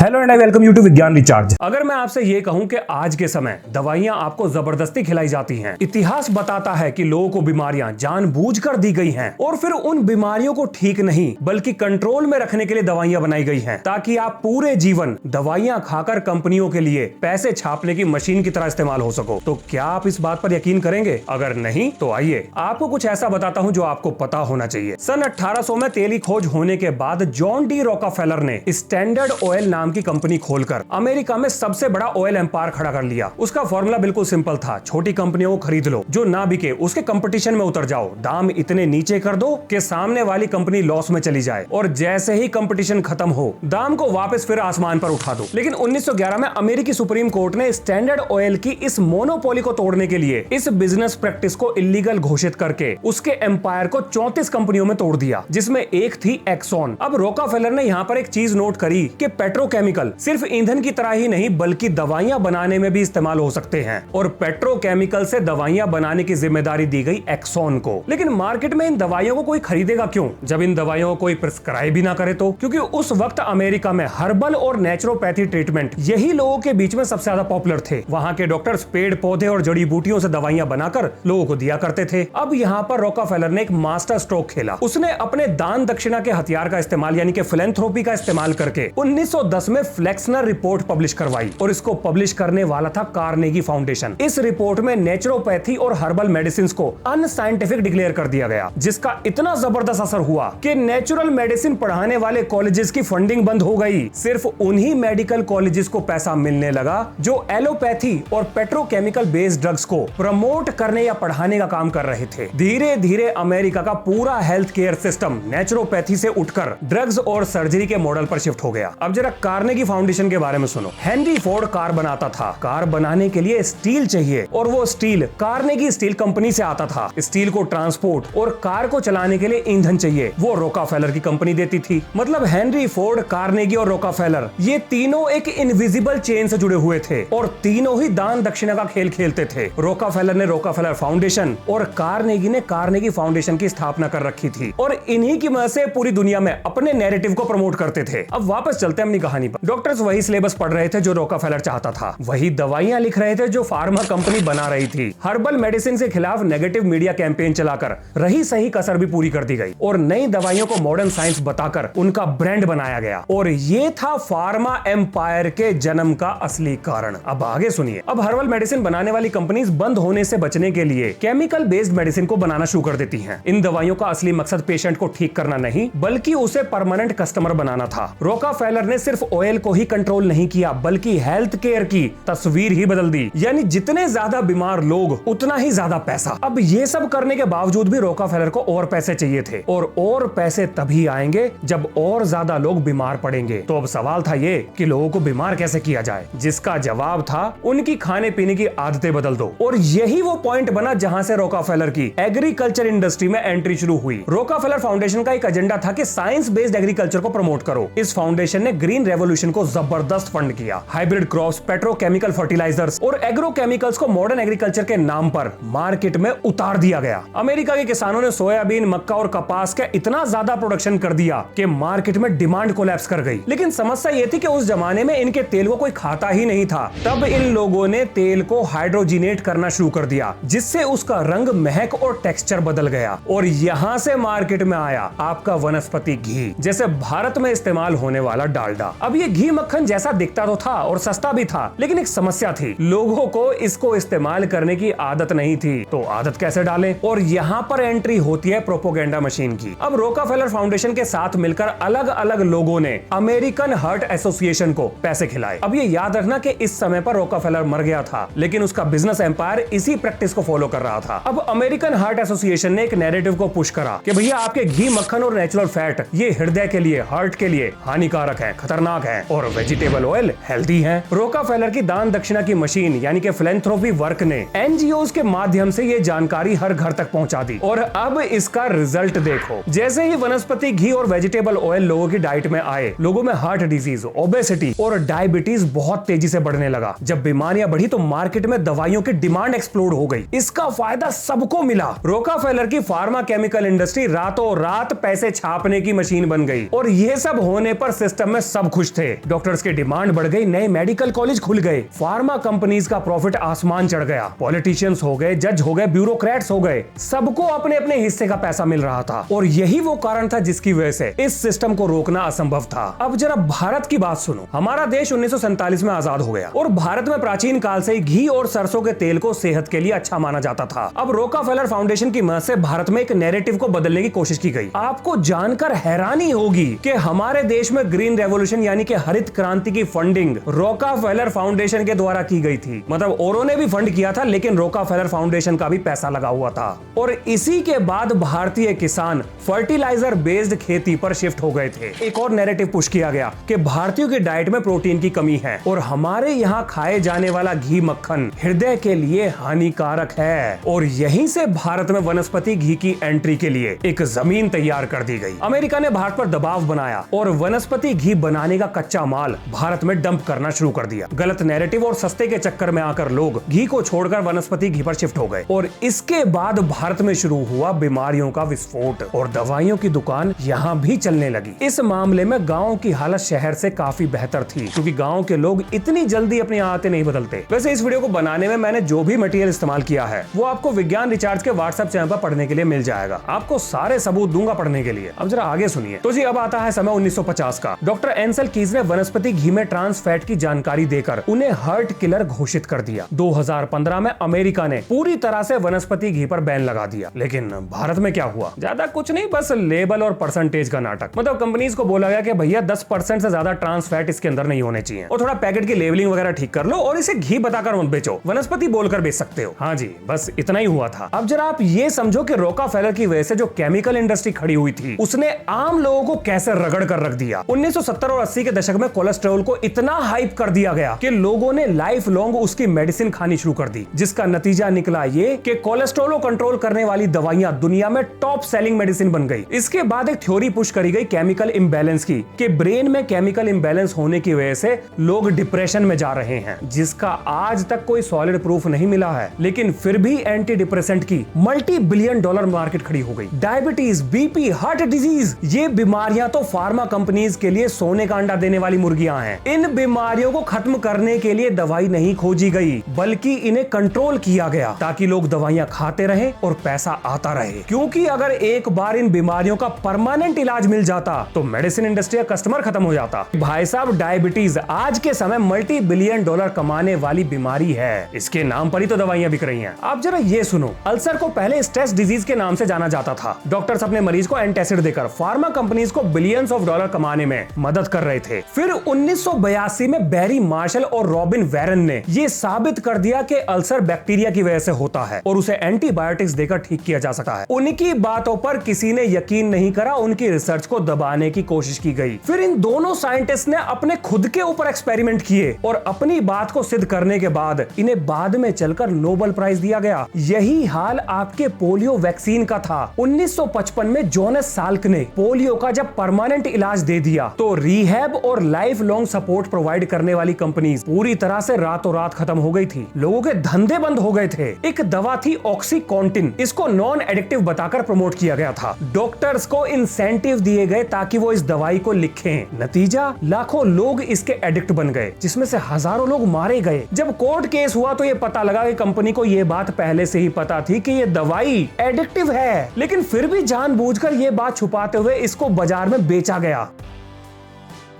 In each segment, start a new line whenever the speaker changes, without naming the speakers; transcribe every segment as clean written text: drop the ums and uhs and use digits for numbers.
Hello and I welcome you to Vigyan recharge. अगर मैं आपसे ये कहूं कि आज के समय दवाइयां आपको जबरदस्ती खिलाई जाती हैं, इतिहास बताता है कि लोगों को बीमारियां जानबूझकर दी गई हैं और फिर उन बीमारियों को ठीक नहीं बल्कि कंट्रोल में रखने के लिए दवाइयां बनाई गई हैं ताकि आप पूरे जीवन दवाइयां खाकर कंपनियों के लिए पैसे छापने की मशीन की तरह इस्तेमाल हो सको। तो क्या आप इस बात पर यकीन करेंगे? अगर नहीं तो आइए आपको कुछ ऐसा बताता हूं जो आपको पता होना चाहिए। सन 1800 में तेल की खोज होने के बाद जॉन डी रॉकफेलर ने स्टैंडर्ड ऑयल नाम की कंपनी खोलकर अमेरिका में सबसे बड़ा ऑयल एम्पायर खड़ा कर लिया। उसका फॉर्मूला बिल्कुल सिंपल था, छोटी कंपनियों को खरीद लो, जो ना बिके उसके कंपटीशन में उतर जाओ, दाम इतने नीचे कर दो कि सामने वाली कंपनी लॉस में चली जाए और जैसे ही कंपटीशन खत्म हो दाम को वापस फिर आसमान पर उठा दो। लेकिन 1911 में अमेरिकी सुप्रीम कोर्ट ने स्टैंडर्ड ऑयल की इस मोनोपोली को तोड़ने के लिए इस बिजनेस प्रैक्टिस को इलीगल घोषित करके उसके एम्पायर को 34 कंपनियों में तोड़ दिया, जिसमें एक थी एक्सॉन। अब रॉकफेलर ने यहाँ पर एक चीज नोट करी कि पेट्रोकेमिकल सिर्फ ईंधन की तरह ही नहीं बल्कि दवाइयां बनाने में भी इस्तेमाल हो सकते हैं और पेट्रोकेमिकल से दवाइयां बनाने की जिम्मेदारी दी गई एक्सॉन को। लेकिन मार्केट में इन दवाइयों को कोई खरीदेगा क्यों जब इन दवाइयों को कोई प्रिस्क्राइब भी ना करे तो? क्योंकि उस वक्त अमेरिका में हर्बल और नेचुरोपैथी ट्रीटमेंट यही लोगों के बीच में सबसे ज्यादा पॉपुलर थे। वहां के डॉक्टर्स पेड़ पौधे और जड़ी बूटियों से दवाइयां बनाकर लोगों को दिया करते थे। अब यहाँ पर रॉकफेलर ने एक मास्टर स्ट्रोक खेला। उसने अपने दान दक्षिणा के हथियार का इस्तेमाल यानी कि फिलैंथ्रोपी का इस्तेमाल करके 1910 में फ्लेक्सनर रिपोर्ट पब्लिश करवाई और इसको पब्लिश करने वाला था कार्नेगी फाउंडेशन। इस रिपोर्ट में नेचुरोपैथी और हर्बल मेडिसिन को अनसाइंटिफिक डिक्लेयर कर दिया गया, जिसका इतना जबरदस्त असर हुआ कि नेचुरल मेडिसिन पढ़ाने वाले कॉलेजेस की फंडिंग बंद हो गई। सिर्फ उन्हीं मेडिकल कॉलेजेस को पैसा मिलने लगा जो एलोपैथी और पेट्रोकेमिकल बेस्ड ड्रग्स को प्रमोट करने या पढ़ाने का काम कर रहे थे। धीरे धीरे अमेरिका का पूरा हेल्थ केयर सिस्टम नेचुरोपैथी से उठकर ड्रग्स और सर्जरी के मॉडल पर शिफ्ट हो गया। अब जरा कार्नेगी फाउंडेशन के बारे में सुनो। हेनरी फोर्ड कार बनाता था। कार बनाने के लिए स्टील चाहिए और वो स्टील कार्नेगी स्टील कंपनी से आता था। स्टील को ट्रांसपोर्ट और कार को चलाने के लिए ईंधन चाहिए, वो रॉकफेलर की कंपनी देती थी। मतलब हेनरी फोर्ड, कार्नेगी और रॉकफेलर ये तीनों एक इनविजिबल चेन से जुड़े हुए थे और तीनों ही दान दक्षिणा का खेल खेलते थे। रॉकफेलर ने रॉकफेलर फाउंडेशन और कार्नेगी ने कार्नेगी फाउंडेशन की स्थापना कर रखी थी और इन्हीं की मदद से पूरी दुनिया में अपने नैरेटिव को प्रमोट करते थे। अब वापस चलते हैं अपनी कहानी पर। डॉक्टर्स वही सिलेबस पढ़ रहे थे जो रॉकफेलर चाहता था, वही दवाइयां लिख रहे थे जो फार्मा कंपनी बना रही थी। हर्बल मेडिसिन के खिलाफ नेगेटिव मीडिया कैंपेन चलाकर रही सही कसर भी पूरी कर दी गई और नई दवाइयों को मॉडर्न साइंस बताकर उनका ब्रांड बनाया गया और ये था फार्मा एम्पायर के जन्म का असली कारण। अब आगे सुनिए। अब हर्बल मेडिसिन बनाने वाली कंपनीज बंद होने से बचने के लिए केमिकल बेस्ड मेडिसिन को बनाना शुरू कर देती हैं। इन दवाइयों का असली मकसद पेशेंट को ठीक करना नहीं बल्कि उसे परमानेंट कस्टमर बनाना था। रॉकफेलर ने सिर्फ ऑयल को ही कंट्रोल नहीं किया बल्कि हेल्थ केयर की तस्वीर ही बदल दी, यानी जितने ज्यादा बीमार लोग उतना ही ज्यादा पैसा। अब ये सब करने के बावजूद भी रॉकफेलर को और पैसे चाहिए थे और पैसे तभी आएंगे जब और ज्यादा लोग बीमार पड़ेंगे। तो अब सवाल था ये कि लोगों को बीमार कैसे किया जाए, जिसका जवाब था उनकी खाने पीने की आदतें बदल दो। और यही वो पॉइंट बना जहां से रॉकफेलर की एग्रीकल्चर इंडस्ट्री में एंट्री शुरू हुई। रॉकफेलर फाउंडेशन का एक एजेंडा था कि साइंस बेस्ड एग्रीकल्चर को प्रमोट करो। इस फाउंडेशन ने ग्रीन रेवोल्यूशन को जबरदस्त फंड किया। हाइब्रिड क्रॉप्स, पेट्रोकेमिकल फर्टिलाइजर्स और एग्रोकेमिकल्स को मॉडर्न एग्रीकल्चर के नाम पर मार्केट में उतार दिया गया। अमेरिका के किसानों ने सोयाबीन, मक्का और कपास का इतना ज्यादा प्रोडक्शन कर दिया कि मार्केट में डिमांड कोलैप्स कर गई। लेकिन समस्या यह थी कि उस जमाने में इनके तेल को कोई खाता ही नहीं था। तब इन लोगों ने तेल को हाइड्रोजिनेट करना शुरू कर दिया, जिससे उसका रंग, महक और टेक्सचर बदल गया और यहां से मार्केट में आया आपका वनस्पति घी, जैसे भारत में इस्तेमाल होने वाला डालडा। अब ये घी मक्खन जैसा दिखता तो था और सस्ता भी था, लेकिन एक समस्या थी, लोगों को इसको इस्तेमाल करने की आदत नहीं थी। तो आदत कैसे डालें? और यहाँ पर एंट्री होती है प्रोपोगेंडा मशीन की। अब रॉकफेलर फाउंडेशन के साथ मिलकर अलग अलग लोगों ने अमेरिकन हार्ट एसोसिएशन को पैसे खिलाए। अब ये याद रखना कि इस समय पर रॉकफेलर मर गया था, लेकिन उसका बिजनेस एम्पायर इसी प्रैक्टिस को फॉलो कर रहा था। अब अमेरिकन हार्ट एसोसिएशन ने एक नैरेटिव को पुश करा कि भैया आपके घी, मक्खन और नेचुरल फैट ये हृदय के लिए, हार्ट के लिए हानिकारक है, खतरनाक है और वेजिटेबल ऑयल हेल्दी है। रॉकफेलर की दान दक्षिणा की मशीन यानी कि फिलैंथ्रोपी वर्क ने एनजीओज के माध्यम से ये जानकारी हर घर तक पहुंचा दी और अब इसका रिजल्ट देखो। जैसे ही वनस्पति घी और वेजिटेबल ऑयल लोगों की डाइट में आए, लोगों में हार्ट डिजीज, ओबेसिटी और डायबिटीज बहुत तेजी से बढ़ने लगा। जब बीमारियां बढ़ी तो मार्केट में दवाइयों की डिमांड एक्सप्लोड हो गई। इसका फायदा सबको मिला। रॉकफेलर की फार्मा केमिकल इंडस्ट्री रातों रात पैसे छापने की मशीन बन गई और यह सब होने पर सिस्टम में सब खुश थे, डॉक्टर्स की डिमांड बढ़ गई, नए मेडिकल कॉलेज खुल गए, फार्मा कंपनीज का प्रॉफिट आसमान चढ़ गया, पॉलिटिशियंस हो गए, जज हो गए, ब्यूरोक्रेट्स हो गए, सबको अपने अपने हिस्से का पैसा मिल रहा था। और यही वो कारण था जिसकी वजह से इस सिस्टम को रोकना असंभव था। अब जरा भारत की बात सुनो। हमारा देश 1947 में आजाद हो गया और भारत में प्राचीन काल से घी और सरसों के तेल को सेहत के लिए अच्छा माना जाता था। अब रोकाफेलर फाउंडेशन की मदद से भारत में एक नैरेटिव को बदलने की कोशिश की गई। आपको जानकर हैरानी होगी कि हमारे देश में ग्रीन रेवोल्यूशन यानी कि हरित क्रांति की फंडिंग रोकाफेलर फाउंडेशन के द्वारा की गई थी। मतलब औरों ने भी फंड किया था, लेकिन रोकाफेलर फाउंडेशन का भी पैसा लगा हुआ था। और इसी के बाद भारतीय किसान फर्टिलाइजर बेस्ड खेती पर शिफ्ट हो गए थे। एक और नैरेटिव पुश किया गया कि भारतीयों की डाइट में प्रोटीन की कमी है और हमारे यहाँ खाए जाने वाला घी मक्खन हृदय के लिए हानिकारक है। और यहीं से भारत में वनस्पति घी की एंट्री के लिए एक जमीन तैयार कर दी गई। अमेरिका ने भारत पर दबाव बनाया और वनस्पति घी बनाने का कच्चा माल भारत में डंप करना शुरू कर दिया। गलत नैरेटिव और सस्ते के चक्कर में आकर लोग घी को छोड़कर वनस्पति घी पर शिफ्ट हो गए और इसके बाद भारत में शुरू हुआ बीमारियों का विस्फोट और दवाइयों की दुकान यहाँ भी चलने लगी। इस मामले में गाँव की हालत शहर से काफी बेहतर थी, क्योंकि गाँव के लोग इतनी जल्दी अपनी आदतें नहीं बदलते। वैसे इस वीडियो को बनाने में मैंने जो भी मटेरियल इस्तेमाल किया है वो आपको विज्ञान रिचार्ज के व्हाट्सएप चैनल पर पढ़ने के लिए मिल जाएगा। आपको सारे सबूत दूंगा पढ़ने के लिए। अब जरा आगे सुनिए। तो जी अब आता है समय 1950 का। डॉक्टर एंसल कीज ने वनस्पति घी में ट्रांस फैट की जानकारी देकर उन्हें हार्ट किलर घोषित कर दिया। 2015 में अमेरिका ने पूरी तरह से वनस्पति घी पर बैन लगा दिया। लेकिन भारत में क्या हुआ? ज्यादा कुछ नहीं, बस लेबल और परसेंटेज का नाटक। मतलब कंपनीज को बोला गया कि भैया 10% से ज्यादा ट्रांस फैट इसके अंदर नहीं होने चाहिए और थोड़ा पैकेट की लेबलिंग वगैरह ठीक कर लो और इसे घी बताकर मत बेचो, वनस्पति बोलकर बेच सकते हो। हाँ जी, बस इतना ही हुआ था। अब जरा आप ये समझो कि रोकाफेलर की वजह से जो केमिकल इंडस्ट्री खड़ी हुई थी उसने आम लोगों को कैसे रगड़ कर रख दिया। 1970 और 80 के दशक में कोलेस्ट्रॉल को इतना हाइप कर दिया गया कि लोगों ने लाइफ लॉन्ग उसकी मेडिसिन खानी शुरू कर दी, जिसका नतीजा निकला ये कि कोलेस्ट्रॉल को कंट्रोल करने वाली दवाइयां दुनिया में टॉप सेलिंग मेडिसिन बन गई। इसके बाद एक थ्योरी पुश करी गई केमिकल इम्बैलेंस की, कि ब्रेन में केमिकल इम्बैलेंस होने की वजह से लोग डिप्रेशन में जा रहे हैं, जिसका आज तक कोई सॉलिड प्रूफ नहीं मिला है। लेकिन फिर भी एंटी डिप्रेसेंट की मल्टी बिलियन डॉलर मार्केट खड़ी हो गई। डायबिटीज, बीपी, हार्ट डिजीज, ये बीमारियां तो फार्मा कंपनीज के लिए सोने का अंडा देने वाली मुर्गियां हैं। इन बीमारियों को खत्म करने के लिए दवाई नहीं खोजी गई, बल्कि इन्हें कंट्रोल किया गया ताकि लोग दवाइयां खाते रहें और पैसा आता रहे। क्योंकि अगर एक बार इन बीमारियों का परमानेंट इलाज मिल जाता तो मेडिसिन इंडस्ट्री का कस्टमर खत्म हो जाता। भाई साहब, डायबिटीज आज के समय मल्टी बिलियन डॉलर कमाने वाली बीमारी है। इसके नाम पर ही तो दवाइयां बिक रही हैं। आप जरा ये सुनो, अल्सर को पहले स्ट्रेस डिजीज के नाम से जाना जाता था। डॉक्टर्स अपने मरीज को एंटासिड देकर फार्मा कंपनीज को बिलियंस ऑफ डॉलर कमाने में मदद कर रहे थे। फिर 1982 में बैरी मार्शल और रॉबिन वैरन ने ये साबित कर दिया कि अल्सर बैक्टीरिया की वजह से होता है और उसे एंटीबायोटिक्स देकर ठीक किया जा सकता है। उनकी बातों पर किसी ने यकीन नहीं करा, उनकी रिसर्च को दबाने की कोशिश की गई। फिर इन दोनों साइंटिस्ट ने अपने खुद के ऊपर एक्सपेरिमेंट किए और अपनी बात को सिद्ध करने के बाद इन्हें बाद में चलकर नोबेल प्राइज दिया गया। यही हाल आपके पोलियो वैक्सीन का था। 1955 में जोनास साल्क ने पोलियो का जब परमानेंट इलाज दे दिया तो रिहैब और लाइफ लॉन्ग सपोर्ट प्रोवाइड करने वाली कंपनीज पूरी तरह से रातों रात खत्म हो गई थी। लोगों के धंधे बंद हो गए थे। एक दवा थी ऑक्सीकॉन्टिन, इसको नॉन एडिक्टिव बताकर प्रमोट किया गया था। डॉक्टर्स को इंसेंटिव दिए गए ताकि वो इस दवाई को लिखें। नतीजा, लाखों लोग इसके एडिक्ट बन गए, जिसमें से हजारों लोग मारे गए। जब कोर्ट केस हुआ तो ये पता लगा कि कंपनी को ये बात पहले से ही पता थी कि ये दवाई एडिक्टिव है, लेकिन फिर भी जानबूझकर ये बात छुपाते हुए इसको बाजार में बेचा गया।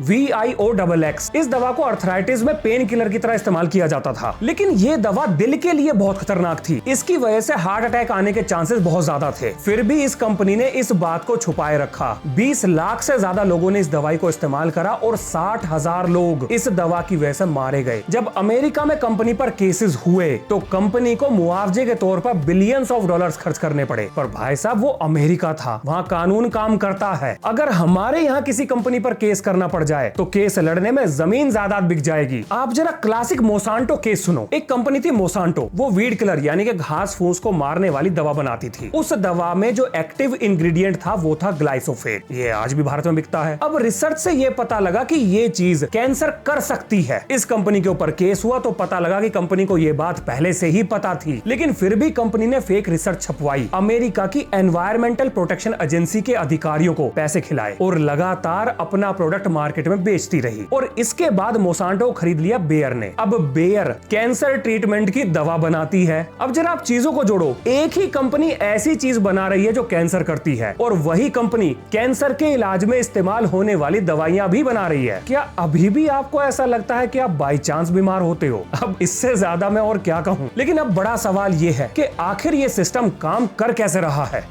VIOXX इस दवा को अर्थराइटिस में पेन किलर की तरह इस्तेमाल किया जाता था, लेकिन ये दवा दिल के लिए बहुत खतरनाक थी। इसकी वजह से हार्ट अटैक आने के चांसेस बहुत ज्यादा थे। फिर भी इस कंपनी ने इस बात को छुपाए रखा। 20 लाख से ज्यादा लोगों ने इस दवाई को इस्तेमाल करा और 60,000 लोग इस दवा की वजह से मारे गए। जब अमेरिका में कंपनी पर केसेस हुए तो कंपनी को मुआवजे के तौर पर बिलियंस ऑफ डॉलर्स खर्च करने पड़े। पर भाई साहब, वो अमेरिका था, वहाँ कानून काम करता है। अगर हमारे यहाँ किसी कंपनी पर केस करना पड़ जाए तो केस लड़ने में जमीन जायदाद बिक जाएगी। आप जरा क्लासिक मोसांटो केस सुनो। एक कंपनी थी मोसांटो, वो वीड किलर यानी कि घास फूस को मारने वाली दवा बनाती थी। उस दवा में जो एक्टिव इंग्रेडिएंट था वो था ग्लाइसोफेट। ये आज भी भारत में बिकता है। अब रिसर्च से ये पता लगा कि ये चीज कैंसर कर सकती है। इस कंपनी के ऊपर केस हुआ तो पता लगा कि कंपनी को ये बात पहले से ही पता थी, लेकिन फिर भी कंपनी ने फेक रिसर्च छपवाई। अमेरिका की एनवायरमेंटल प्रोटेक्शन एजेंसी के अधिकारियों को पैसे खिलाए और लगातार अपना प्रोडक्ट मार्केट मार्केट में बेचती रही और इसके बाद मोसांटो को खरीद लिया बेयर ने। अब बेयर कैंसर ट्रीटमेंट की दवा बनाती है। अब जरा आप चीजों को जोड़ो, एक ही कंपनी ऐसी चीज बना रही है जो कैंसर करती है और वही कंपनी कैंसर के इलाज में इस्तेमाल होने वाली दवाइयां भी बना रही है। क्या अभी भी आपको ऐसा लगता है कि आप बाई चांस बीमार होते हो? अब इससे ज्यादा मैं और क्या कहूं। लेकिन अब बड़ा सवाल यह है कि आखिर ये सिस्टम काम कर कैसे रहा है।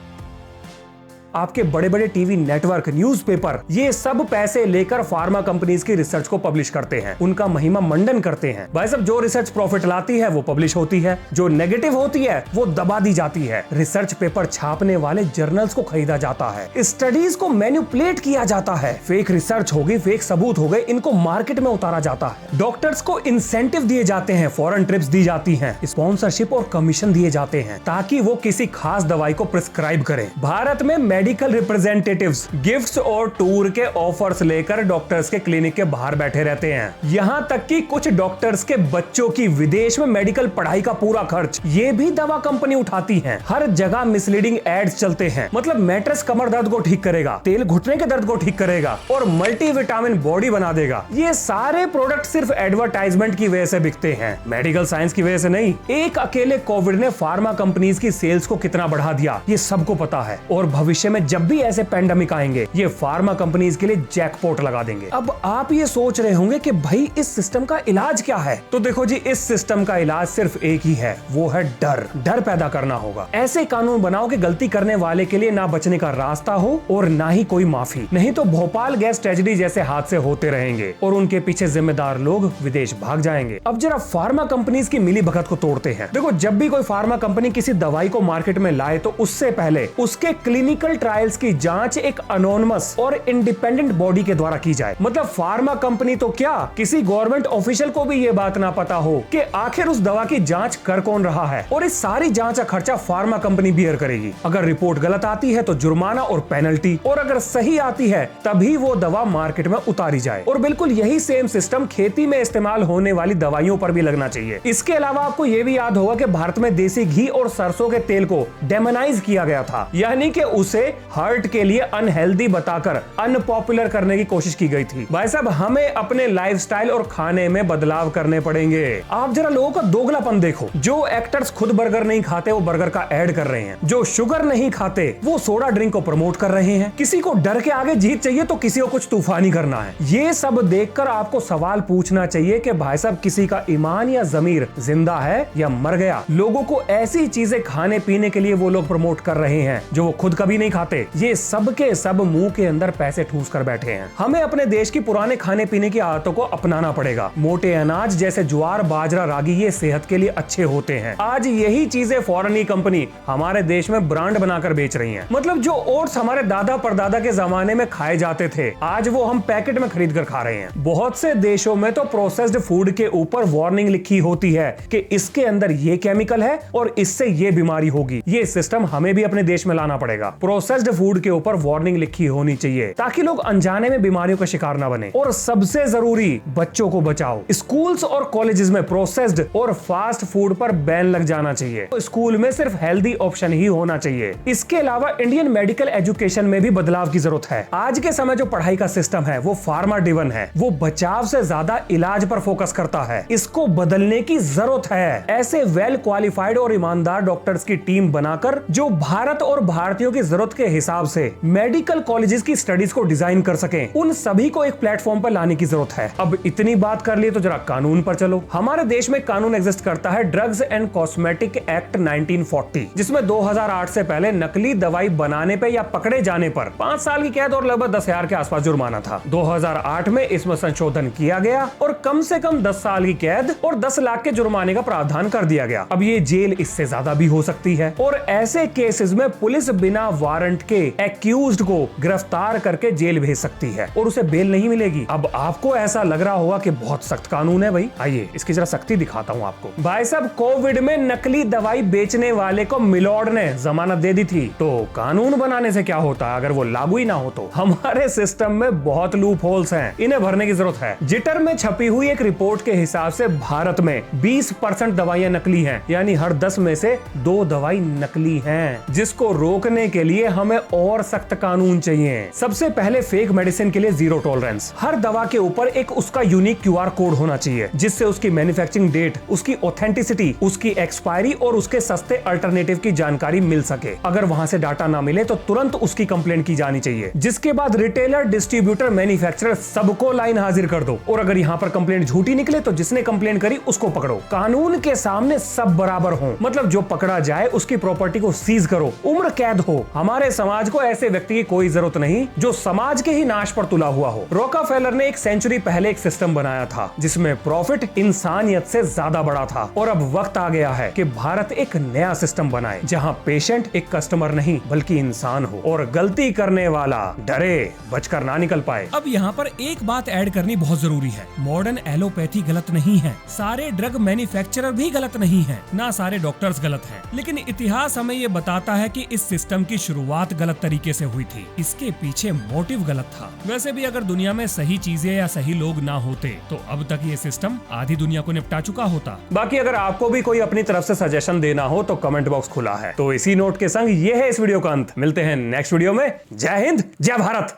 आपके बड़े बड़े टीवी नेटवर्क, न्यूज़पेपर, ये सब पैसे लेकर फार्मा कंपनीज की रिसर्च को पब्लिश करते हैं, उनका महिमा मंडन करते हैं। भाई साहब, जो रिसर्च प्रॉफिट लाती है वो पब्लिश होती है, जो नेगेटिव होती है वो दबा दी जाती है। रिसर्च पेपर छापने वाले जर्नल्स को खरीदा जाता है, स्टडीज को मैनिपुलेट किया जाता है, फेक रिसर्च हो गई, फेक सबूत हो गए, इनको मार्केट में उतारा जाता है। डॉक्टर्स को इंसेंटिव दिए जाते हैं, फॉरेन ट्रिप्स दी जाती हैं, स्पॉन्सरशिप और कमीशन दिए जाते हैं ताकि वो किसी खास दवाई को प्रिस्क्राइब करें। भारत में मेडिकल रिप्रेजेंटेटिव्स गिफ्ट्स और टूर के ऑफर्स लेकर डॉक्टर्स के क्लिनिक के बाहर बैठे रहते हैं। यहाँ तक कि कुछ डॉक्टर्स के बच्चों की विदेश में मेडिकल पढ़ाई का पूरा खर्च ये भी दवा कंपनी उठाती है। हर जगह मिसलीडिंग एड्स चलते हैं, मतलब मैट्रेस कमर दर्द को ठीक करेगा, तेल घुटने के दर्द को ठीक करेगा और मल्टीविटामिन बॉडी बना देगा। ये सारे प्रोडक्ट सिर्फ एडवर्टाइजमेंट की वजह से बिकते हैं, मेडिकल साइंस की वजह से नहीं। एक अकेले कोविड ने फार्मा कंपनीज की सेल्स को कितना बढ़ा दिया ये सबको पता है और भविष्य में जब भी ऐसे पैंडेमिक आएंगे ये फार्मा कंपनीज के लिए जैकपॉट लगा देंगे। अब आप ये सोच रहे होंगे कि भाई इस सिस्टम का इलाज क्या है? तो देखो जी, इस सिस्टम का इलाज सिर्फ एक ही है, वो है डर। डर पैदा करना होगा। ऐसे कानून बनाओ कि गलती करने वाले के लिए ना बचने का रास्ता हो और ना ही कोई माफी। नहीं तो भोपाल गैस ट्रेजेडी जैसे हादसे होते रहेंगे और उनके पीछे जिम्मेदार लोग विदेश भाग जाएंगे। अब जरा फार्मा कंपनीज की मिली भगत को तोड़ते हैं। देखो, जब भी कोई फार्मा कंपनी किसी दवाई को मार्केट में लाए तो उससे पहले उसके क्लिनिकल ट्रायल्स की जांच एक अनोनिमस और इंडिपेंडेंट बॉडी के द्वारा की जाए। मतलब फार्मा कंपनी तो क्या, किसी गवर्नमेंट ऑफिशियल को भी ये बात ना पता हो कि आखिर उस दवा की जांच कर कौन रहा है और इस सारी जांच का खर्चा फार्मा कंपनी बियर करेगी। अगर रिपोर्ट गलत आती है तो जुर्माना और पेनल्टी, और अगर सही आती है तभी वो दवा मार्केट में उतारी जाए। और बिल्कुल यही सेम सिस्टम खेती में इस्तेमाल होने वाली दवाइयों पर भी लगना चाहिए। इसके अलावा आपको ये भी याद होगा कि भारत में देसी घी और सरसों के तेल को डेमोनाइज किया गया था, यानी कि उसे हार्ट के लिए अनहेल्दी बताकर अनपॉपुलर करने की कोशिश की गई थी। भाई साहब, हमें अपने लाइफस्टाइल और खाने में बदलाव करने पड़ेंगे। आप जरा लोगों का दोगलापन देखो। जो एक्टर्स खुद बर्गर नहीं खाते वो बर्गर का ऐड कर रहे हैं, जो शुगर नहीं खाते वो सोडा ड्रिंक को प्रमोट कर रहे हैं। किसी को डर के आगे जीत चाहिए तो किसी को कुछ तूफानी करना है। ये सब देखकर आपको सवाल पूछना चाहिए कि भाई साहब, किसी का ईमान या जमीर जिंदा है या मर गया? लोगों को ऐसी चीजें खाने पीने के लिए वो लोग प्रमोट कर रहे हैं जो वो खुद कभी नहीं खाते। ये सब के सब मुंह के अंदर पैसे ठूस कर बैठे हैं। हमें अपने देश की पुराने खाने पीने की आदतों को अपनाना पड़ेगा। मोटे अनाज जैसे ज्वार, बाजरा, रागी ये सेहत के लिए अच्छे होते हैं। आज यही चीजें फॉरेन कंपनी हमारे देश में ब्रांड बनाकर बेच रही हैं। मतलब जो ओट्स हमारे दादा परदादा के जमाने में खाए जाते थे, आज वो हम पैकेट में खरीद कर खा रहे हैं। बहुत से देशों में तो प्रोसेस्ड फूड के ऊपर वार्निंग लिखी होती है कि इसके अंदर ये केमिकल है और इससे ये बीमारी होगी। ये सिस्टम हमें भी अपने देश में लाना पड़ेगा। प्रोसेस्ड फूड के ऊपर वार्निंग लिखी होनी चाहिए ताकि लोग अनजाने में बीमारियों का शिकार ना बने। और सबसे जरूरी, बच्चों को बचाओ। स्कूल्स और कॉलेजेस में प्रोसेस्ड और फास्ट फूड पर बैन लग जाना चाहिए। तो स्कूल में सिर्फ हेल्दी ऑप्शन ही होना चाहिए। इसके अलावा इंडियन मेडिकल एजुकेशन में भी बदलाव की जरूरत है। आज के समय जो पढ़ाई का सिस्टम है वो फार्मा ड्रिवन है, वो बचाव से ज्यादा इलाज पर फोकस करता है। इसको बदलने की जरूरत है। ऐसे वेल क्वालिफाइड और ईमानदार डॉक्टर्स की टीम बनाकर जो भारत और भारतीयों की जरूरत के हिसाब से मेडिकल कॉलेजेस की स्टडीज को डिजाइन कर सकें, उन सभी को एक प्लेटफॉर्म पर लाने की जरूरत है। अब इतनी बात कर ली तो जरा कानून पर चलो। हमारे देश में कानून एग्जिस्ट करता है, ड्रग्स एंड कॉस्मेटिक एक्ट 1940, जिसमें 2008 से पहले नकली दवाई बनाने पे या पकड़े जाने पर 5 साल की कैद और लगभग 10,000 के आसपास जुर्माना था। 2008 में इसमें संशोधन किया गया और कम से कम 10 साल की कैद और 10 लाख के जुर्माने का प्रावधान कर दिया गया। अब ये जेल इससे ज्यादा भी हो सकती है और ऐसे केसेस में पुलिस बिना वारंट के एक्यूज्ड को गिरफ्तार करके जेल भेज सकती है और उसे बेल नहीं मिलेगी। अब आपको ऐसा लग रहा होगा कि बहुत सख्त कानून है भाई, आइए इसकी जरा सख्ती दिखाता हूं आपको। भाई साहब, कोविड में नकली दवाई बेचने वाले को मिलॉर्ड ने जमानत दे दी थी, तो कानून बनाने से क्या होता अगर वो लागू ही ना हो तो? हमारे सिस्टम में बहुत लूप होल्स हैं, इन्हें भरने की जरूरत है। जिटर में छपी हुई एक रिपोर्ट के हिसाब से भारत में 20% दवाइयां नकली हैं, यानी हर 10 में से 2 दवाई नकली हैं, जिसको रोकने के लिए हमें और सख्त कानून चाहिए। सबसे पहले फेक मेडिसिन के लिए जीरो टॉलरेंस। हर दवा के ऊपर एक उसका यूनिक QR कोड होना चाहिए, जिससे उसकी मैन्युफैक्चरिंग डेट, उसकी ऑथेंटिसिटी, उसकी एक्सपायरी और उसके सस्ते अल्टरनेटिव की जानकारी मिल सके। अगर वहां से डाटा ना मिले तो तुरंत उसकी कंप्लेंट की जानी चाहिए। जिसके बाद रिटेलर, डिस्ट्रीब्यूटर, मैन्युफैक्चरर सबको लाइन हाजिर कर दो। और अगर यहाँ पर कंप्लेंट झूठी निकले तो जिसने कंप्लेंट करी उसको पकड़ो। कानून के सामने सब बराबर हो, मतलब जो पकड़ा जाए उसकी प्रॉपर्टी को सीज करो, उम्र कैद हो। हमारे समाज को ऐसे व्यक्ति की कोई जरूरत नहीं जो समाज के ही नाश पर तुला हुआ हो। रॉकफेलर ने एक सेंचुरी पहले एक सिस्टम बनाया था जिसमें प्रॉफिट इंसानियत से ज्यादा बड़ा था। और अब वक्त आ गया है कि भारत एक नया सिस्टम बनाए जहां पेशेंट एक कस्टमर नहीं बल्कि इंसान हो और गलती करने वाला डरे बचकर ना निकल पाए।
अब यहाँ पर एक बात ऐड करनी बहुत जरूरी है। मॉडर्न एलोपैथी गलत नहीं है, सारे ड्रग मैन्युफैक्चरर भी गलत नहीं है, ना सारे डॉक्टर्स गलत हैं। लेकिन इतिहास हमें ये बताता है कि इस सिस्टम की शुरुआत गलत तरीके से हुई थी, इसके पीछे मोटिव गलत था। वैसे भी अगर दुनिया में सही चीजें या सही लोग ना होते तो अब तक ये सिस्टम आधी दुनिया को निपटा चुका होता।
बाकी अगर आपको भी कोई अपनी तरफ से सजेशन देना हो तो कमेंट बॉक्स खुला है। तो इसी नोट के संग ये है इस वीडियो का अंत। मिलते हैं नेक्स्ट वीडियो में। जय हिंद, जय भारत।